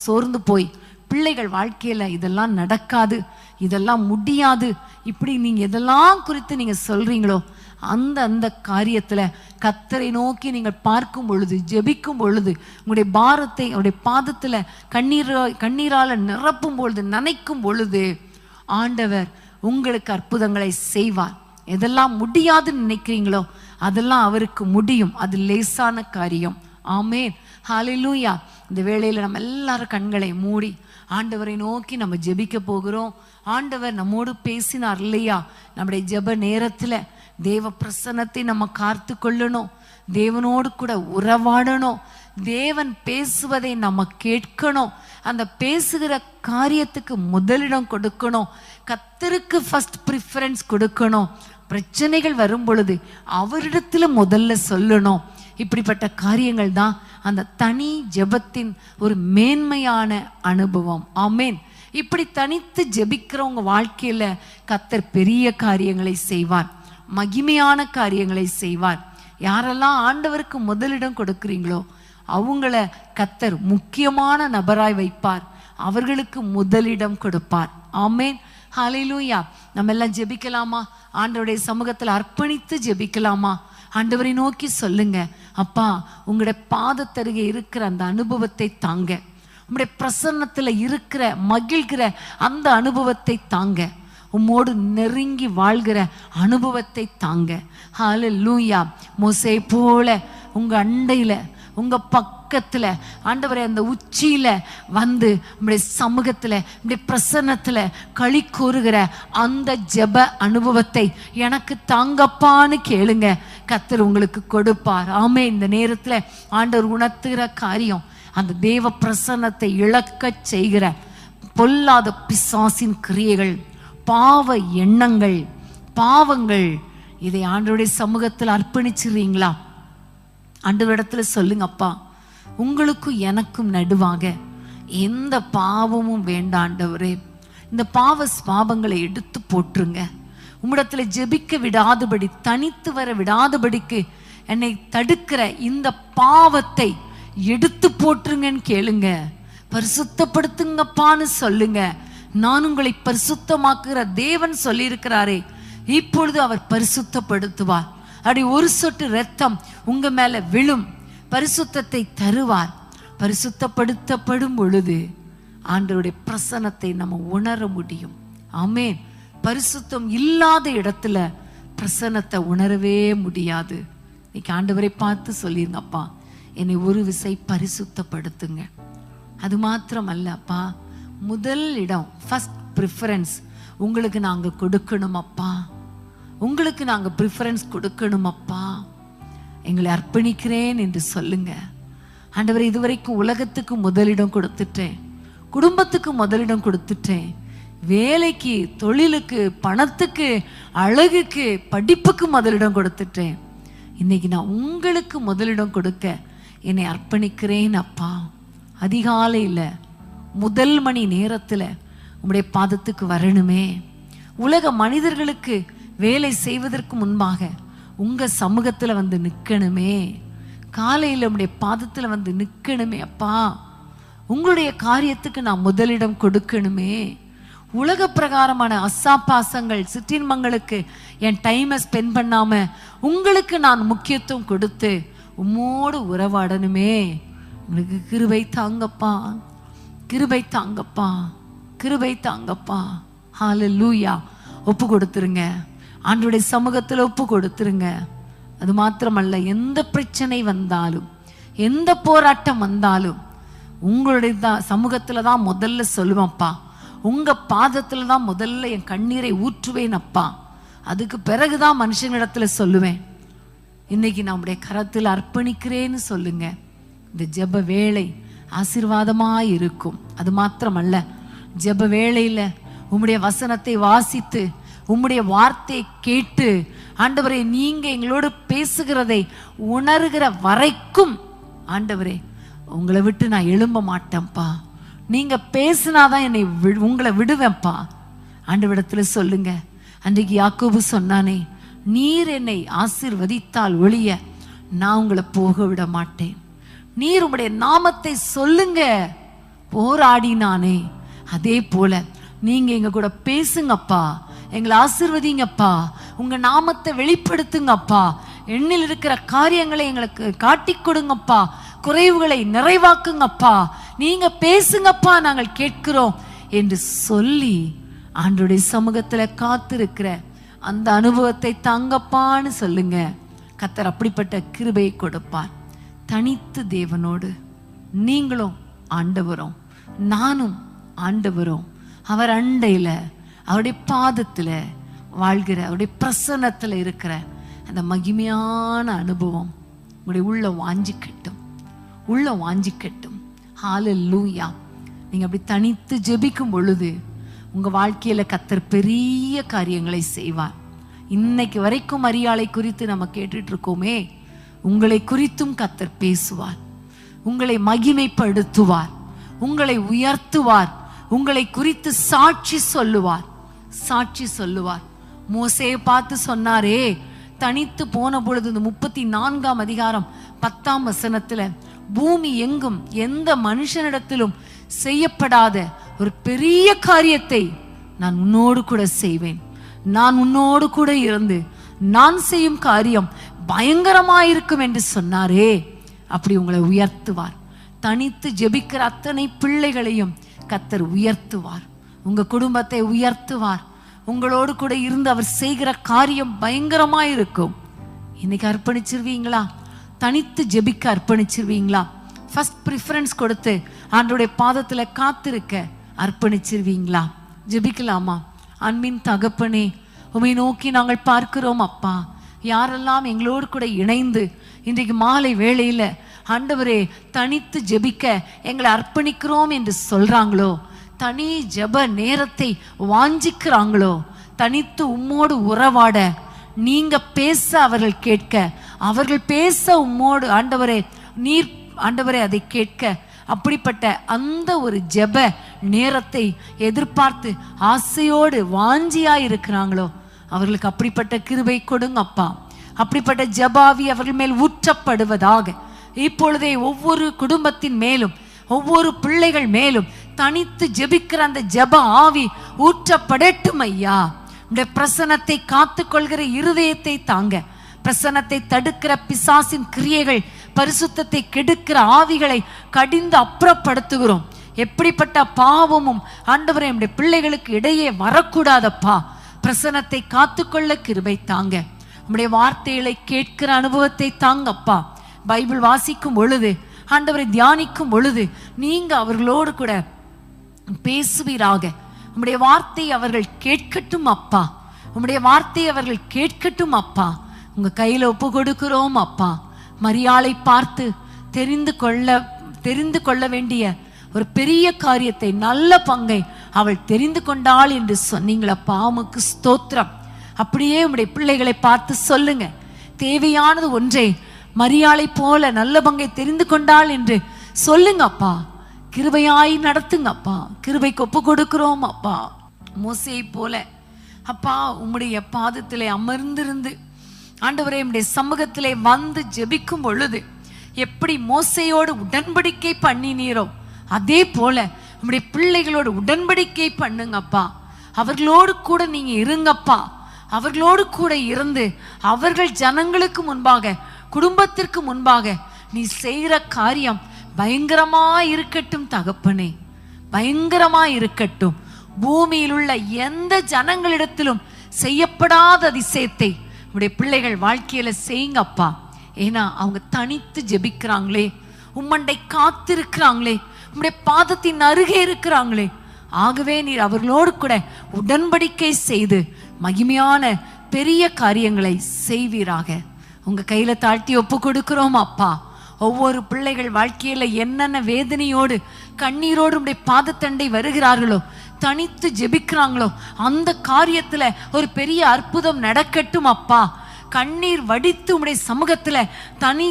சோர்ந்து போய் பிள்ளைகள் வாழ்க்கையில இதெல்லாம் நடக்காது, இதெல்லாம் முடியாது, இப்படி நீங்க எதெல்லாம் குறித்து நீங்க சொல்றீங்களோ அந்த காரியத்துல கர்த்தரை நோக்கி நீங்கள் பார்க்கும் பொழுது, ஜெபிக்கும் பொழுது, உங்களுடைய பாரத்தை அவருடைய பாதத்துல கண்ணீரால நிரப்பும் பொழுது, நனைக்கும் பொழுது ஆண்டவர் உங்களுக்கு அற்புதங்களை செய்வார். எதெல்லாம் முடியாதுன்னு நினைக்கிறீங்களோ அதெல்லாம் அவருக்கு முடியும். அது லேசான காரியம். ஆமென், ஹல்லேலூயா. இந்த வேளையில நம்ம எல்லாரும் கண்களை மூடி ஆண்டவரை நோக்கி நம்ம ஜெபிக்க போகிறோம். ஆண்டவர் நம்மோடு பேசினார் இல்லையா? நம்முடைய ஜெப நேரத்துல தேவ பிரசன்னத்தை நம்ம காத்து கொள்ளணும், தேவனோடு கூட உறவாடணும், தேவன் பேசுவதை நம்ம கேட்கணும், அந்த பேசுகிற காரியத்துக்கு முதலிடம் கொடுக்கணும், கர்த்தருக்கு ஃபர்ஸ்ட் ப்ரிஃபரன்ஸ் கொடுக்கணும். பிரச்சனைகள் வரும் பொழுது அவரிடத்துல முதல்ல சொல்லணும். இப்படிப்பட்ட காரியங்கள் தான் அந்த தனி ஜெபத்தின் ஒரு மேன்மையான அனுபவம். ஆமென். இப்படி தனித்து ஜெபிக்கிறவங்க வாழ்க்கையில கர்த்தர் பெரிய காரியங்களை செய்வார், மகிமையான காரியங்களை செய்வார். யாரெல்லாம் ஆண்டவருக்கு முதலிடம் கொடுக்கிறீங்களோ அவங்கள கர்த்தர் முக்கியமான நபராய் வைப்பார், அவர்களுக்கு முதலிடம் கொடுப்பார். ஆமென், ஹல்லேலூயா. நம்ம எல்லாம் ஜெபிக்கலாமா? ஆண்டவருடைய சமூகத்தில் அர்ப்பணித்து ஜெபிக்கலாமா? ஆண்டவரை நோக்கி சொல்லுங்க, அப்பா உங்களுடைய பாதத்தருகே இருக்கிற அந்த அனுபவத்தை தாங்க, உங்களுடைய பிரசன்னத்துல இருக்கிற மகிழ்கிற அந்த அனுபவத்தை தாங்க, உம்மோடு நெருங்கி வாழ்கிற அனுபவத்தை தாங்க. ஹல்லேலூயா. மோசே போல உங்க அண்டையில உங்க பக்கத்துல ஆண்டவரே அந்த உச்சியில வந்து உங்களுடைய சமூகத்துல உங்களுடைய பிரசன்னத்துல களி கூறுகிற அந்த ஜெப அனுபவத்தை எனக்கு தாங்கப்பான்னு கேளுங்க, கர்த்தர் உங்களுக்கு கொடுப்பார். ஆமே, இந்த நேரத்துல ஆண்டவர் உணர்த்துகிற காரியம் அந்த தேவ பிரசன்னத்தை இழக்க செய்கிற பொல்லாத பிசாசின் கிரியைகள், பாவ எண்ணங்கள், பாவங்கள், இதை ஆண்டவருடைய சமூகத்தில் அர்ப்பணிச்சிடுறீங்களா? ஆண்டவரிடத்துல சொல்லுங்க, அப்பா உங்களுக்கும் எனக்கும் நடுவாக எந்த பாவமும் வேண்டாம் ஆண்டவரே, இந்த பாவங்களை எடுத்து போட்டுருங்க, உம்மிடத்துல ஜெபிக்க விடாதபடி, தனித்து வர விடாதபடிக்கு என்னை தடுக்கிற இந்த பாவத்தை எடுத்து போட்டுருங்கன்னு கேளுங்க. பரிசுத்தப்படுத்துங்கப்பான்னு சொல்லுங்க. நான் உங்களை பரிசுத்தமாக்குற தேவன் சொல்லி இருக்கிறாரே, இப்பொழுது அவர் பரிசுத்தப்படுத்துவார். அப்படி ஒரு சொட்டு ரத்தம் உங்க மேல விழும், பரிசுத்தத்தை தருவார். பரிசுத்தப்படுத்தப்படும் பொழுது ஆண்டவருடைய பிரசன்னத்தை நம்ம உணர முடியும். ஆமென். பரிசுத்தம் இல்லாத இடத்துல பிரசன்னத்தை உணரவே முடியாது. இன்னைக்கு ஆண்டவரை பார்த்து சொல்லிருங்க, அப்பா என்னை ஒரு விசை பரிசுத்தப்படுத்துங்க. அது மாத்திரம் அல்ல அப்பா, முதல் இடம் ஃபர்ஸ்ட் ப்ரிஃபரன்ஸ் உங்களுக்கு நாங்க கொடுக்கணும் அப்பா, உங்களுக்கு நாங்க ப்ரிஃபரன்ஸ் கொடுக்கணும் அப்பா, எங்களை அர்ப்பணிக்கிறேன் என்று சொல்லுங்க. ஆண்டவரே, இதுவரைக்கும் உலகத்துக்கு முதலிடம் கொடுத்துட்டேன், குடும்பத்துக்கு முதலிடம் கொடுத்துட்டேன், வேலைக்கு, தொழிலுக்கு, பணத்துக்கு, அழகுக்கு, படிப்புக்கு முதலிடம் கொடுத்துட்டேன். இன்னைக்கு நான் உங்களுக்கு முதலிடம் கொடுக்க என்னை அர்ப்பணிக்கிறேன் அப்பா. அதிகாலையில முதல் மணி நேரத்துல உம்முடைய பாதத்துக்கு வரணுமே, உலக மனிதர்களுக்கு வேலை செய்வதற்கு முன்பாக உங்க சமூகத்துல வந்து நிக்கணுமே, காலையில உம்முடைய பாதத்துல வந்து நிக்கணுமே அப்பா. உங்களுடைய காரியத்துக்கு நான் முதலிடம் கொடுக்கணுமே. உலக பிரகாரமான அசாபாசங்கள், சிற்றின்பங்களுக்கு என் டைமை ஸ்பெண்ட் பண்ணாம உங்களுக்கு நான் முக்கியத்துவம் கொடுத்து உம்மோடு உறவாடணுமே. உங்களுக்கு கிருபை தாங்கப்பா, கிருபை தாங்கப்பா, கிருபை தாங்கப்பா. ஹல்லேலூயா. ஒப்பு கொடுத்துருங்க, ஆண்டவருடைய சமூகத்துல ஒப்பு கொடுத்துருங்க. அது மாத்திரமல்ல, எந்த பிரச்சனை வந்தாலும், எந்த போராட்டம் வந்தாலும் உங்களுடைய சமூகத்துல தான் முதல்ல சொல்லுவேன்ப்பா, உங்க பாதத்துல தான் முதல்ல என் கண்ணீரை ஊற்றுவேன் அப்பா, அதுக்கு பிறகுதான் மனுஷனிடத்துல சொல்லுவேன். இன்னைக்கு நம்முடைய கரத்தில் அர்ப்பணிக்கிறேன்னு சொல்லுங்க. இந்த ஜெப வேளை ஆசீர்வாதமாய் இருக்கும். அது மாத்திரமல்ல, ஜெப வேளையில உம்முடைய வசனத்தை வாசித்து, உம்முடைய வார்த்தையை கேட்டு, ஆண்டவரே நீங்க எங்களோடு பேசுகிறதை உணர்கிற வரைக்கும் ஆண்டவரே உங்களை விட்டு நான் எழும்ப மாட்டேன்ப்பா. நீங்க பேசினாதான் என்னை உங்களை விடுவேன்ப்பா. ஆண்டவரிடத்துல சொல்லுங்க. அன்றைக்கு யாக்கோபு சொன்னானே, நீர் என்னை ஆசீர்வதித்தால் ஒழிய நான் உங்களை போக விட மாட்டேன். நீர் உம்முடைய நாமத்தை சொல்லுங்க, போராடினானே, அதே போல நீங்க எங்க கூட பேசுங்கப்பா, எங்களை ஆசீர்வதிங்கப்பா, உங்க நாமத்தை வெளிப்படுத்துங்கப்பா, எண்ணில் இருக்கிற காரியங்களை எங்களுக்கு காட்டி கொடுங்கப்பா, குறைவுகளை நிறைவாக்குங்கப்பா, நீங்க பேசுங்கப்பா, நாங்கள் கேட்கிறோம் என்று சொல்லி ஆண்டவருடைய சமூகத்துல காத்திருக்கிற அந்த அனுபவத்தை தாங்கப்பான்னு சொல்லுங்க. கர்த்தர் அப்படிப்பட்ட கிருபையை கொடுப்பார். தனித்து தேவனோடு நீங்களும் ஆண்டவரும் நானும் ஆண்டவரும் அவர் அண்டையில அவருடைய பாதத்துல வாழ்கிற அவருடைய பிரசன்னத்துல இருக்கிற அந்த மகிமையான அனுபவம் உங்களுடைய உள்ள வாஞ்சிக்கட்டும், உள்ள வாஞ்சிக்கட்டும். ஹல்லேலூயா. நீங்க அப்படி தனித்து ஜெபிக்கும் பொழுது உங்க வாழ்க்கையில கர்த்தர் பெரிய காரியங்களை செய்வார். இன்னைக்கு வரைக்கும் மரியாளை குறித்து நம்ம கேட்டுட்டு இருக்கோமே, உங்களை குறித்தும் கர்த்தர் பேசுவார், உங்களை மகிமைப்படுத்துவார், உங்களை உயர்த்துவார், உங்களை குறித்து சாட்சி சொல்லுவார், சாட்சி சொல்லுவார். மோசேயை பார்த்து சொன்னாரே, தனித்து போன பொழுது இந்த 34ஆம் அதிகாரம் 10ஆம் வசனத்துல, பூமி எங்கும் எந்த மனுஷனிடத்திலும் செய்யப்படாத ஒரு பெரிய காரியத்தை நான் உன்னோடு கூட செய்வேன், நான் உன்னோடு கூட இருந்து நான் செய்யும் காரியம் பயங்கரமாயிருக்கும் என்று சொன்னாரே. அப்படி உங்களை உயர்த்துவார். தனித்து ஜெபிக்கிற அத்தனை பிள்ளைகளையும் கர்த்தர் உயர்த்துவார், உங்க குடும்பத்தை உயர்த்துவார். உங்களோடு கூட இருந்து அவர் செய்கிற காரியம் பயங்கரமாயிருக்கும். இன்னைக்கு அர்ப்பணிச்சிருவீங்களா? தனித்து ஜெபிக்க அர்ப்பணிச்சிருவீங்களா? ஃபர்ஸ்ட் ப்ரிஃபரன்ஸ் கொடுத்து ஆண்டவருடைய பாதத்துல காத்திருக்க அர்ப்பணிச்சிருவீங்களா? ஜெபிக்கலாமா? அன்பின் தகப்பனே, உம்மை நோக்கி நாங்கள் பார்க்கிறோம் அப்பா. யாரெல்லாம் எங்களோடு கூட இணைந்து இன்றைக்கு மாலை வேளையில ஆண்டவரே தனித்து ஜெபிக்க எங்களை அர்ப்பணிக்கிறோம் என்று சொல்றாங்களோ, தனி ஜெப நேரத்தை வாஞ்சிக்கிறாங்களோ, தனித்து உம்மோடு உறவாட, நீங்க பேச அவர்கள் கேட்க, அவர்கள் பேச உம்மோடு ஆண்டவரே நீர் ஆண்டவரே அதை கேட்க, அப்படிப்பட்ட அந்த ஒரு ஜெப நேரத்தை எதிர்பார்த்து ஆசையோடு வாஞ்சியா இருக்கிறாங்களோ, அவர்களுக்கு அப்படிப்பட்ட கிருபை கொடுங்க அப்பா. அப்படிப்பட்ட ஜெபாவி அவர்கள் மேல் ஊற்றப்படுவதாக. இப்பொழுதே ஒவ்வொரு குடும்பத்தின் மேலும் ஒவ்வொரு பிள்ளைகள் மேலும் தனித்து ஜெபிக்கிற அந்த ஜெப ஆவி ஊற்றப்படட்டும் ஐயா. உடைய பிரசன்னத்தை காத்து கொள்கிற இருதயத்தை தாங்க, பிரசன்னத்தை தடுக்கிற பிசாசின் கிரியைகள், பரிசுத்தத்தை கெடுக்கிற ஆவிகளை கடிந்து அப்புறப்படுத்துகிறோம். எப்படிப்பட்ட பாவமும் ஆண்டவரே நம்முடைய பிள்ளைகளுக்கு இடையே வரக்கூடாதப்பா. பிரசன்னத்தை காத்துக்கொள்ள கிருபை தாங்க. நம்முடைய வார்த்தைகளை கேட்கிற அனுபவத்தை தாங்கப்பா. பைபிள் வாசிக்கும் பொழுது ஆண்டவரை தியானிக்கும் பொழுது நீங்க அவர்களோடு கூட பேசுவீராக. உம்முடைய வார்த்தை அவர்கள் கேட்கட்டும் அப்பா, உம்முடைய வார்த்தை அவர்கள் கேட்கட்டும் அப்பா. உங்க கையில ஒப்பு கொடுக்கிறோம் அப்பா. மரியாளை பார்த்து தெரிந்து கொள்ள வேண்டிய ஒரு பெரிய காரியத்தை, நல்ல பங்கை அவள் தெரிந்து கொண்டாள் என்று சொன்னீங்களப்பா. உமக்கு ஸ்தோத்திரம். அப்படியே உம்முடைய பிள்ளைகளை பார்த்து சொல்லுங்க, தேவையானது ஒன்றை மரியாளை போல நல்ல பங்கை தெரிந்து கொண்டாள் என்று சொல்லுங்க அப்பா. கிருபையாய் நடத்துங்க அப்பா. கிருபைக்கு ஒப்பு கொடுக்கிறோம் அப்பா. மோசேயை போல அப்பா உம்முடைய பாதத்திலே அமர்ந்திருந்து ஆண்டவரே உம்முடைய சமூகத்திலே வந்து ஜெபிக்கும் பொழுது எப்படி மோசேயோடு உடன்படிக்கை பண்ணினீரோ, அதே போல உம்முடைய பிள்ளைகளோடு உடன்படிக்கை பண்ணுங்கப்பா. அவர்களோடு கூட நீங்க இருங்கப்பா. அவர்களோடு கூட இருந்து அவர்கள் ஜனங்களுக்கு முன்பாக, குடும்பத்திற்கு முன்பாக நீ செய்கிற காரியம் பயங்கரமா இருக்கட்டும் தகப்பனே, பயங்கரமா இருக்கட்டும். பூமியில் உள்ள எந்த ஜனங்களிடத்திலும் செய்யப்படாத அதிசயத்தை உடைய பிள்ளைகள் வாழ்க்கையில செய்யுங்கப்பா. ஏன்னா அவங்க தனித்து ஜெபிக்கிறாங்களே, உம்மண்டை காத்திருக்கிறாங்களே, உம்முடைய பாதத்தின் அருகே இருக்கிறாங்களே. ஆகவே நீர் அவர்களோடு கூட உடன்படிக்கை செய்து மகிமையான பெரிய காரியங்களை செய்வீராக. உங்க கையில தாழ்த்தி ஒப்பு கொடுக்கிறோம் அப்பா. ஒவ்வொரு பிள்ளைகள் வாழ்க்கையில என்னென்ன வேதனையோடு கண்ணீரோடு உடைய பாதத்தண்டை வருகிறார்களோ, தனித்து ஜெபிக்கிறாங்களோ, அந்த காரியத்துல ஒரு பெரிய அற்புதம் நடக்கட்டும் அப்பா. கண்ணீர் வடித்து உடைய சமூகத்துல தனி